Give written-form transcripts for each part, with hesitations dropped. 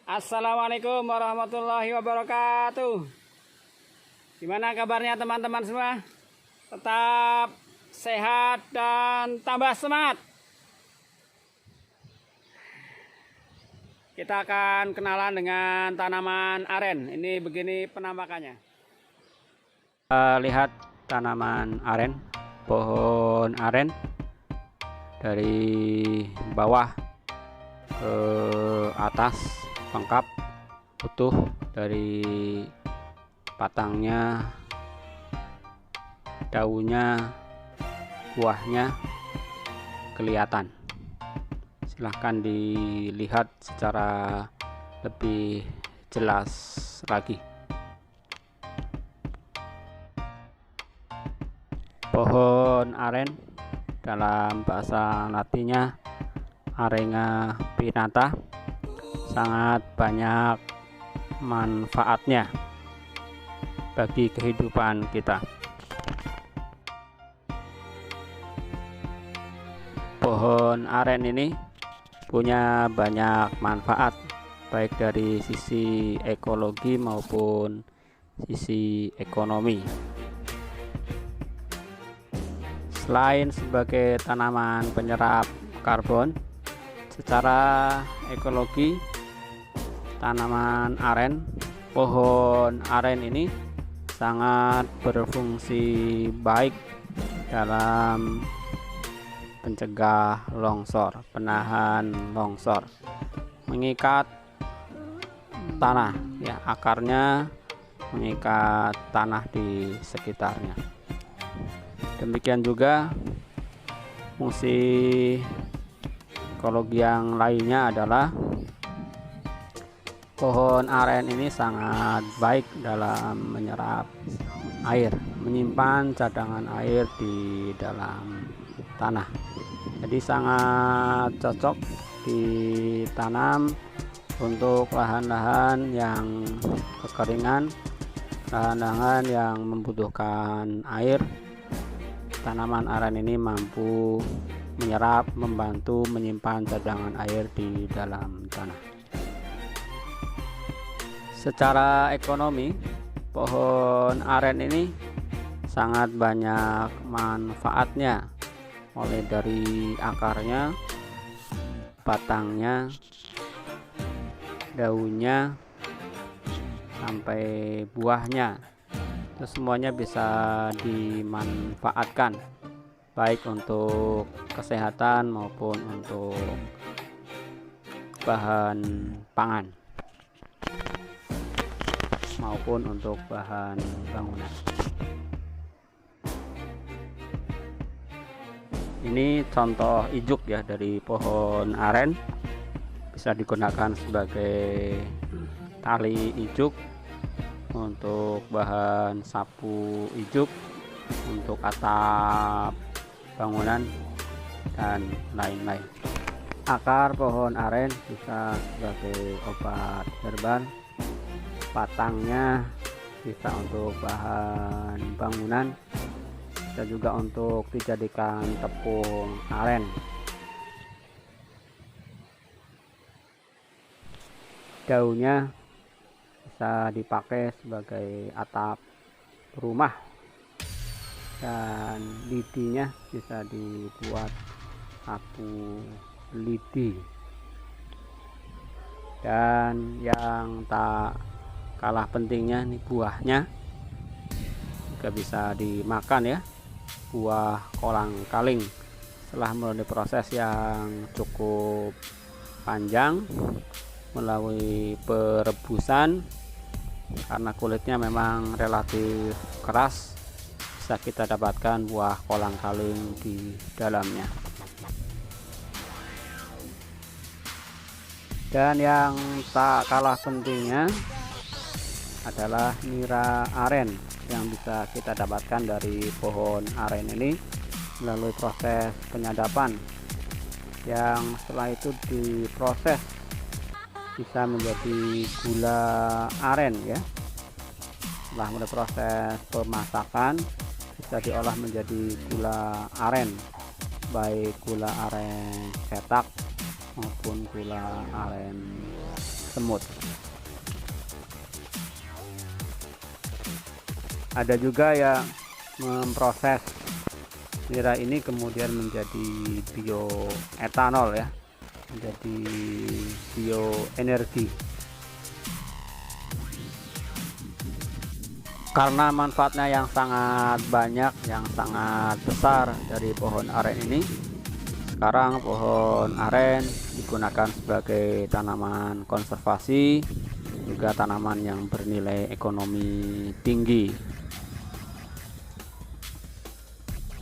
Assalamualaikum warahmatullahi wabarakatuh. Gimana kabarnya teman-teman semua? Tetap sehat dan tambah semangat. Kita akan kenalan dengan tanaman aren. Ini begini penampakannya. Lihat tanaman aren, pohon aren dari bawah ke atas lengkap utuh, dari batangnya, daunnya, buahnya kelihatan. Silahkan dilihat secara lebih jelas lagi. Pohon aren dalam bahasa Latinnya Arenga pinnata, sangat banyak manfaatnya bagi kehidupan kita. Pohon aren ini punya banyak manfaat, baik dari sisi ekologi maupun sisi ekonomi. Selain sebagai tanaman penyerap karbon, secara ekologi tanaman aren, pohon aren ini sangat berfungsi baik dalam pencegah longsor, penahan longsor, mengikat tanah, ya, akarnya mengikat tanah di sekitarnya. Demikian juga fungsi ekologi yang lainnya adalah pohon aren ini sangat baik dalam menyerap air, menyimpan cadangan air di dalam tanah. Jadi sangat cocok ditanam untuk lahan-lahan yang kekeringan, lahan-lahan yang membutuhkan air. Tanaman aren ini mampu menyerap, membantu menyimpan cadangan air di dalam tanah. Secara ekonomi, pohon aren ini sangat banyak manfaatnya, mulai dari akarnya, batangnya, daunnya, sampai buahnya. Itu semuanya bisa dimanfaatkan, baik untuk kesehatan maupun untuk bahan pangan maupun untuk bahan bangunan. Ini contoh ijuk ya dari pohon aren, bisa digunakan sebagai tali ijuk, untuk bahan sapu ijuk, untuk atap bangunan dan lain-lain. Akar pohon aren bisa sebagai obat herbal, batangnya bisa untuk bahan bangunan, bisa juga untuk dijadikan tepung aren. Daunnya bisa dipakai sebagai atap rumah, dan lidinya bisa dibuat sapu lidi. Dan yang tak kalah pentingnya nih, buahnya juga bisa dimakan ya, buah kolang kaling. Setelah melalui proses yang cukup panjang, melalui perebusan, karena kulitnya memang relatif keras, bisa kita dapatkan buah kolang kaling di dalamnya. Dan yang tak kalah pentingnya adalah nira aren yang bisa kita dapatkan dari pohon aren ini melalui proses penyadapan, yang setelah itu diproses bisa menjadi gula aren ya. Setelah mulai proses pemasakan, bisa diolah menjadi gula aren, baik gula aren cetak maupun gula aren semut. Ada juga yang memproses nira ini kemudian menjadi bioetanol ya, menjadi bioenergi. Karena manfaatnya yang sangat banyak, yang sangat besar dari pohon aren ini, sekarang pohon aren digunakan sebagai tanaman konservasi, juga tanaman yang bernilai ekonomi tinggi.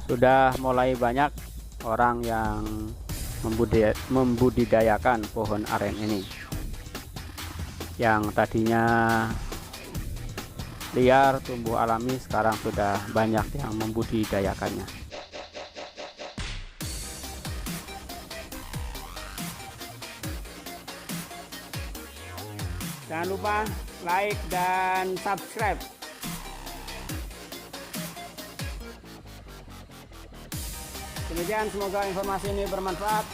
Sudah mulai banyak orang yang membudidayakan pohon aren ini, yang tadinya liar tumbuh alami sekarang sudah banyak yang membudidayakannya. Jangan lupa like dan subscribe. Demikian, semoga informasi ini bermanfaat.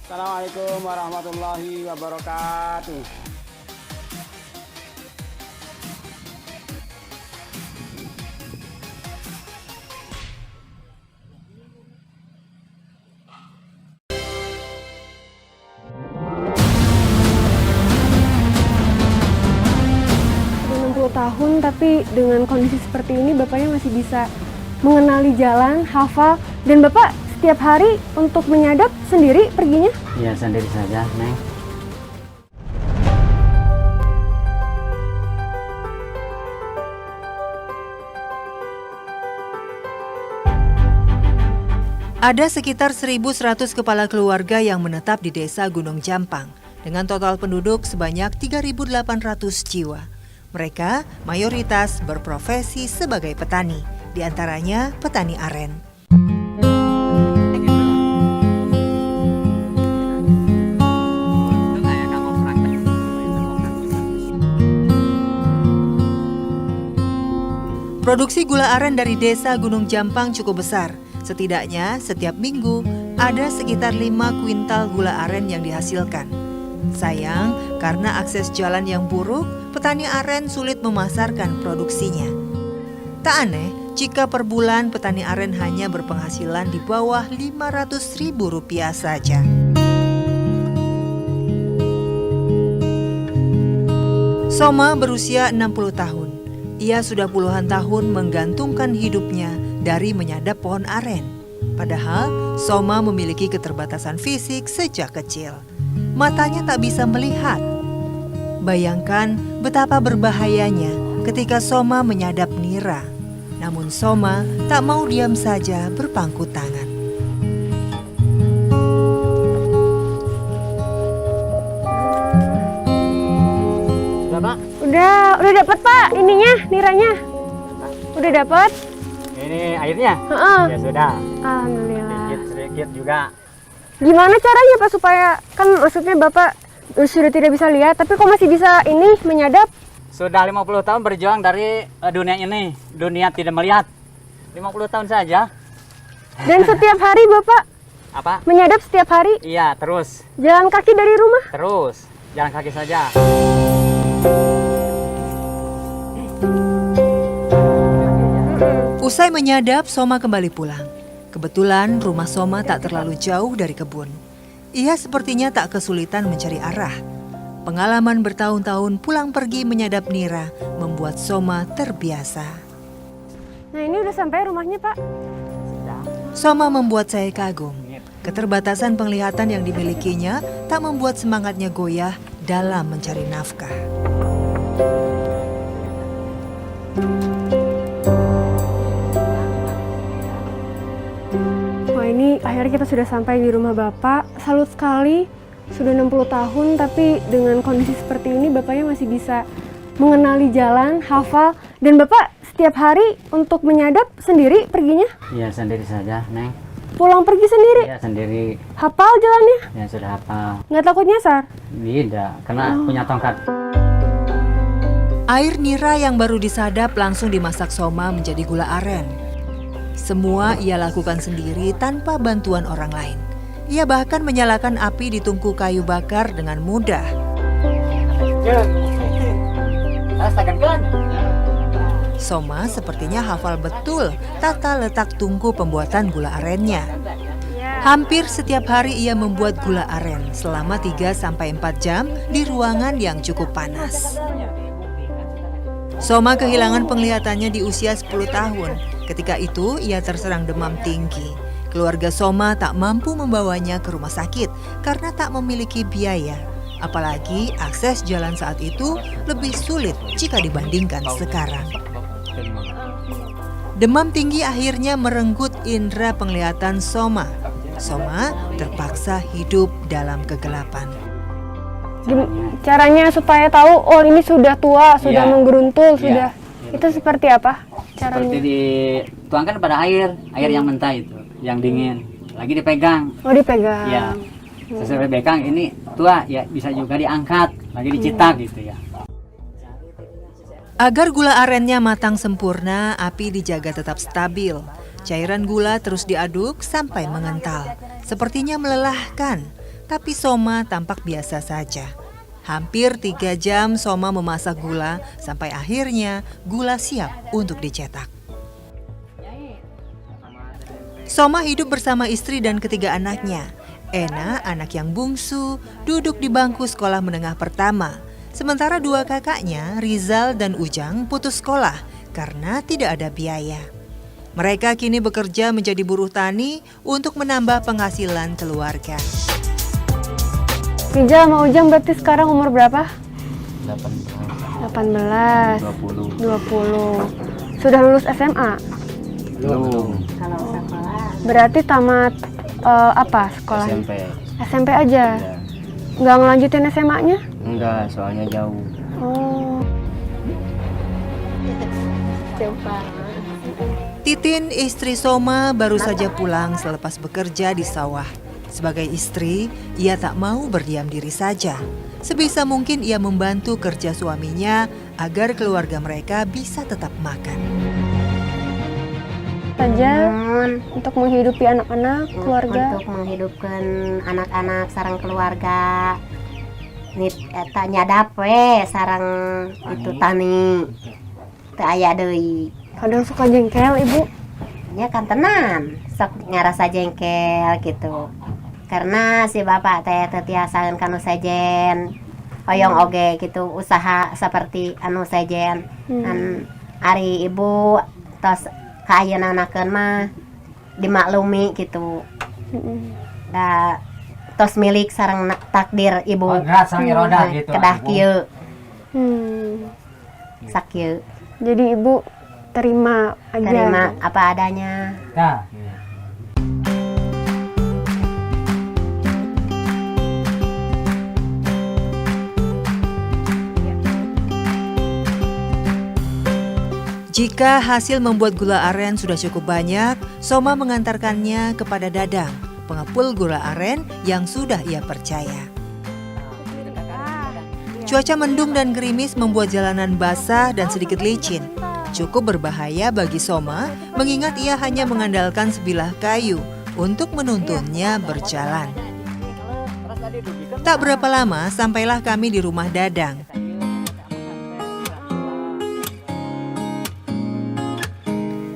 Assalamualaikum warahmatullahi wabarakatuh. Tahun, tapi dengan kondisi seperti ini bapaknya masih bisa mengenali jalan, hafal, dan bapak setiap hari untuk menyadap sendiri perginya? Ya, sendiri saja, Neng. Ada sekitar 1.100 kepala keluarga yang menetap di Desa Gunung Jampang dengan total penduduk sebanyak 3.800 jiwa. Mereka mayoritas berprofesi sebagai petani, di antaranya petani aren. Produksi gula aren dari Desa Gunung Jampang cukup besar. Setidaknya setiap minggu ada sekitar 5 kuintal gula aren yang dihasilkan. Sayang, karena akses jalan yang buruk, petani aren sulit memasarkan produksinya. Tak aneh jika per bulan petani aren hanya berpenghasilan di bawah Rp500.000 saja. Soma berusia 60 tahun. Ia sudah puluhan tahun menggantungkan hidupnya dari menyadap pohon aren. Padahal Soma memiliki keterbatasan fisik sejak kecil. Matanya tak bisa melihat. Bayangkan betapa berbahayanya ketika Soma menyadap nira. Namun Soma tak mau diam saja berpangku tangan. Sudah, Pak? Udah dapat Pak ininya, niranya. Udah dapat? Ini airnya? Ya sudah. Alhamdulillah. Sedikit juga. Gimana caranya Pak supaya, kan maksudnya Bapak sudah tidak bisa lihat, tapi kok masih bisa ini menyadap? Sudah 50 tahun berjuang dari dunia ini, dunia tidak melihat. 50 tahun saja. Dan setiap hari Bapak Apa? menyadap setiap hari? Iya, terus. Jalan kaki dari rumah? Terus, jalan kaki saja. Usai menyadap, Soma kembali pulang. Kebetulan rumah Soma tak terlalu jauh dari kebun. Ia sepertinya tak kesulitan mencari arah. Pengalaman bertahun-tahun pulang pergi menyadap nira membuat Soma terbiasa. Nah ini udah sampai rumahnya Pak. Soma membuat saya kagum. Keterbatasan penglihatan yang dimilikinya tak membuat semangatnya goyah dalam mencari nafkah. Wah ini akhirnya kita sudah sampai di rumah Bapak. Salut sekali, sudah 60 tahun tapi dengan kondisi seperti ini Bapaknya masih bisa mengenali jalan, hafal. Dan Bapak setiap hari untuk menyadap sendiri perginya? Iya, sendiri saja, Neng. Pulang pergi sendiri? Iya, sendiri. Hafal jalannya? Ya sudah hafal. Nggak takut nyasar? Tidak, karena punya tongkat. Air nira yang baru disadap langsung dimasak Soma menjadi gula aren. Semua ia lakukan sendiri tanpa bantuan orang lain. Ia bahkan menyalakan api di tungku kayu bakar dengan mudah. Rasakan. Soma sepertinya hafal betul tata letak tungku pembuatan gula arennya. Hampir setiap hari ia membuat gula aren selama 3-4 jam di ruangan yang cukup panas. Soma kehilangan penglihatannya di usia 10 tahun. Ketika itu ia terserang demam tinggi. Keluarga Soma tak mampu membawanya ke rumah sakit karena tak memiliki biaya. Apalagi akses jalan saat itu lebih sulit jika dibandingkan sekarang. Demam tinggi akhirnya merenggut indera penglihatan Soma. Soma terpaksa hidup dalam kegelapan. Caranya supaya tahu, oh ini sudah tua, sudah Iya. menggeruntul, Iya. sudah. Itu seperti apa caranya? Seperti dituangkan pada air yang mentah itu, yang dingin. Lagi dipegang. Oh dipegang. Ya. Sesuai pegang ini tua ya, bisa juga diangkat, lagi dicitak gitu ya. Agar gula arennya matang sempurna, api dijaga tetap stabil. Cairan gula terus diaduk sampai mengental. Sepertinya melelahkan, tapi Soma tampak biasa saja. Hampir 3 jam Soma memasak gula sampai akhirnya gula siap untuk dicetak. Soma hidup bersama istri dan ketiga anaknya. Ena, anak yang bungsu, duduk di bangku sekolah menengah pertama. Sementara 2 kakaknya, Rizal dan Ujang, putus sekolah karena tidak ada biaya. Mereka kini bekerja menjadi buruh tani untuk menambah penghasilan keluarga. Rizal sama Ujang berarti sekarang umur berapa? 18, 18, 20. 20. Sudah lulus SMA? Belum. Berarti tamat apa sekolah? SMP. SMP aja? Ya. Nggak ngelanjutin SMA-nya? Enggak, soalnya jauh. Oh. Titin, istri Soma, baru saja pulang selepas bekerja di sawah. Sebagai istri, ia tak mau berdiam diri saja. Sebisa mungkin ia membantu kerja suaminya agar keluarga mereka bisa tetap makan. Saja untuk menghidupi anak-anak, keluarga. Untuk menghidupkan anak-anak sarang keluarga. Eta nyadap we sarang itu tani. Teu aya deui. Kadang suka jengkel ibu. Nya kan tenan, sok ngarasa jengkel gitu. Karena si bapak teh teu tiasaeun kanu sejen. Hoyong oge gitu usaha seperti anu sejen. An ari ibu tos kaayeunakeun mah dimaklumi gitu. Da tos milik sareng takdir ibu. Berat sareng roda gitu. Kedah kieu, sak kieu. Jadi ibu terima aja. Terima apa adanya. Nah, Jika hasil membuat gula aren sudah cukup banyak, Soma mengantarkannya kepada Dadang, pengepul gula aren yang sudah ia percaya. Cuaca mendung dan gerimis membuat jalanan basah dan sedikit licin. Cukup berbahaya bagi Soma mengingat ia hanya mengandalkan sebilah kayu untuk menuntunnya berjalan. Tak berapa lama sampailah kami di rumah Dadang.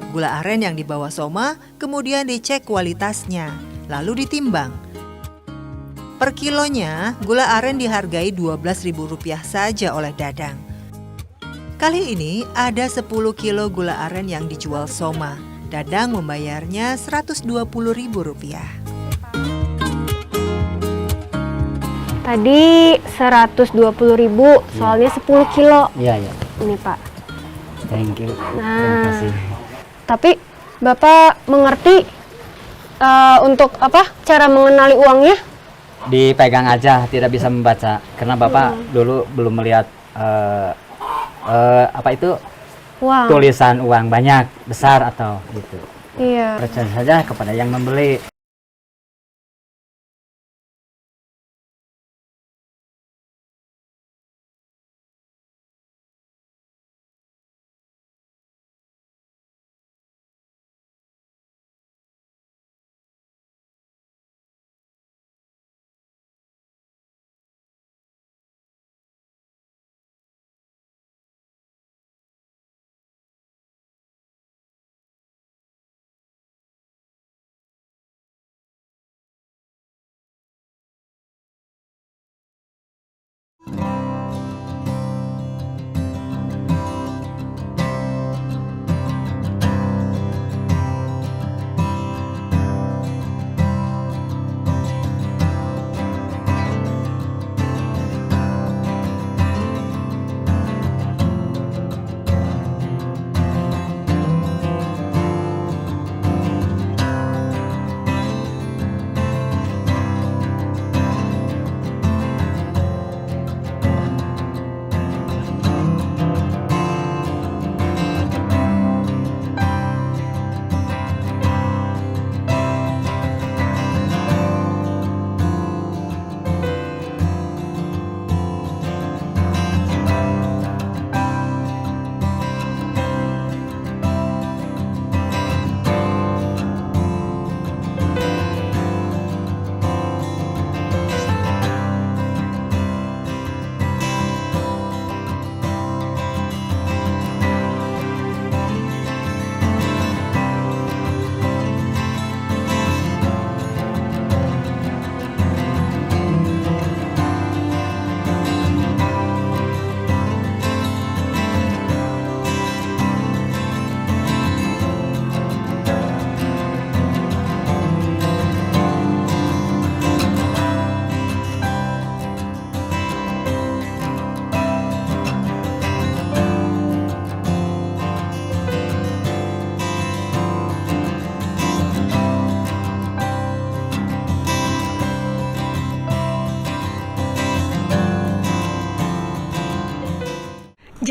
Gula aren yang dibawa Soma kemudian dicek kualitasnya, lalu ditimbang. Per kilonya, gula aren dihargai Rp12.000 saja oleh Dadang. Kali ini ada 10 kilo gula aren yang dijual Soma. Dadang membayarnya Rp120.000. Tadi 120.000, soalnya 10 kilo. Iya, iya. Ini Pak. Thank you. Terima Nah, kasih. tapi Bapak mengerti untuk apa? Cara mengenali uangnya? dipegang aja, tidak bisa membaca karena Bapak dulu belum melihat apa itu Uang. tulisan uang banyak, besar atau gitu. Iya. Percaya saja kepada yang membeli.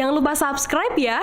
Jangan lupa subscribe ya.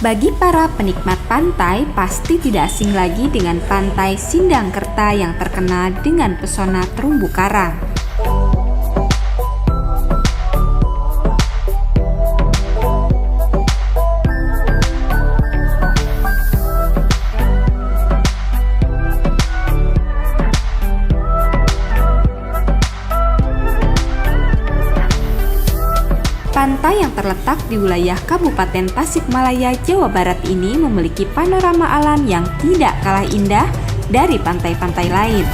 Bagi para penikmat pantai, pasti tidak asing lagi dengan Pantai Sindangkerta yang terkenal dengan pesona terumbu karang. Pantai yang terletak di wilayah Kabupaten Tasikmalaya, Jawa Barat ini memiliki panorama alam yang tidak kalah indah dari pantai-pantai lain.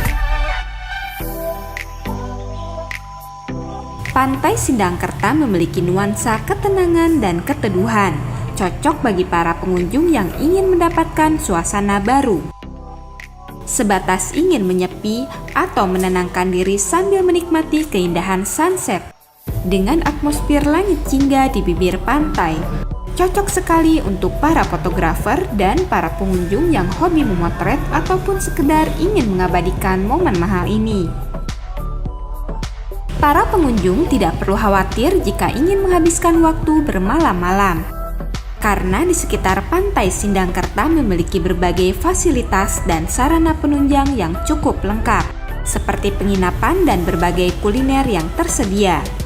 Pantai Sindangkerta memiliki nuansa ketenangan dan keteduhan, cocok bagi para pengunjung yang ingin mendapatkan suasana baru. Sebatas ingin menyepi atau menenangkan diri sambil menikmati keindahan sunset dengan atmosfer langit jingga di bibir pantai. Cocok sekali untuk para fotografer dan para pengunjung yang hobi memotret ataupun sekedar ingin mengabadikan momen mahal ini. Para pengunjung tidak perlu khawatir jika ingin menghabiskan waktu bermalam-malam, karena di sekitar Pantai Sindangkerta memiliki berbagai fasilitas dan sarana penunjang yang cukup lengkap, seperti penginapan dan berbagai kuliner yang tersedia.